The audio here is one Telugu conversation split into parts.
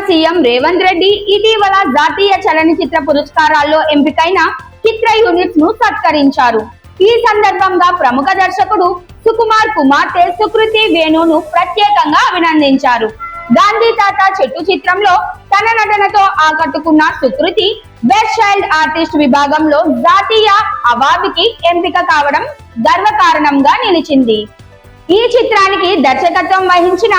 సీఎం రేవంత్ రెడ్డి ఇటీవల జాతీయ చలనచిత్ర పురస్కారాల్లో ఎంపికైన చిత్ర యూనిట్స్ ను సత్కరించారు. ఈ సందర్భంగా ప్రముఖ దర్శకుడు సుకుమార్ కుమార్తె సుకృతి వేణును ప్రత్యేకంగా అభినందించారు. గాంధీ తాత చెట్టు చిత్రంలో తన నటనతో ఆకట్టుకున్న సుకృతి బెస్ట్ చైల్డ్ ఆర్టిస్ట్ విభాగంలో జాతీయ అవార్డుకి ఎంపిక కావడం గర్వకారణంగా నిలిచింది. ఈ చిత్రానికి దర్శకత్వం వహించిన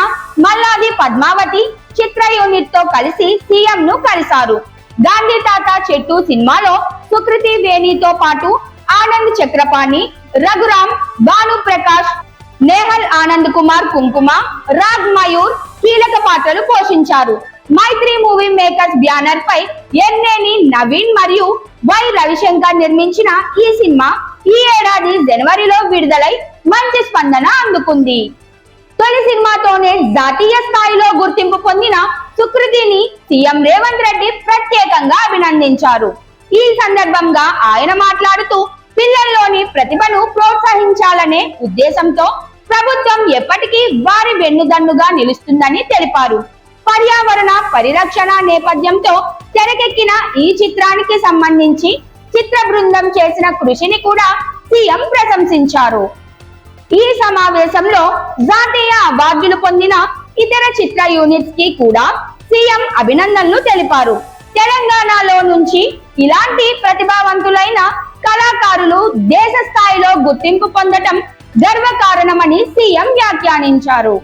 మల్లాది పద్మావతి చిత్ర యూనిట్ తో కలిసి సీఎం ను కలిశారు. గాంధీ తాత చెట్టు సినిమాలో సుకృతి వేణితో పాటు ఆనంద్ చక్రపాణి, రఘురామ్, భాను ప్రకాష్, నేహల్ ఆనంద్ కుమార్ కుంకుమ, రాగ్ మయూర్ కీలక పాత్రలు పోషించారు. మైత్రి మూవీ మేకర్స్ బ్యానర్ పై ఎన్నేని నవీన్ మరియు వై రవిశంకర్ నిర్మించిన ఈ సినిమా ఈ ఏడాది జనవరిలో విడుదలై మంచి స్పందన అందుకుంది. తొలి సినిమాతోనే జాతీయ స్థాయిలో గుర్తింపు పొందిన సుకృతిని సీఎం రేవంత్ రెడ్డి ప్రత్యేకంగా అభినందించారు. ఈ సందర్భంగా ఆయన మాట్లాడుతూ పిల్లల్లోని ప్రతిభను ప్రోత్సహించాలనే ఉద్దేశంతో ప్రభుత్వం ఎప్పటికీ వారి వెన్నుదన్నుగా నిలుస్తుందని తెలిపారు. పర్యావరణ పరిరక్షణ నేపథ్యంతో తెరకెక్కిన ఈ చిత్రానికి సంబంధించి చిత్ర బృందం చేసిన కృషిని కూడా సీఎం ప్రశంసించారు. ఈ సమావేశంలో జాతీయ అవార్డులు పొందిన ఇతర చిత్ర యూనిట్స్ కి కూడా సీఎం అభినందనలు తెలిపారు. తెలంగాణలో నుంచి ఇలాంటి ప్రతిభావంతులైన కళాకారులు దేశ స్థాయిలో గుర్తింపు పొందటం గర్వకారణమని సీఎం వ్యాఖ్యానించారు.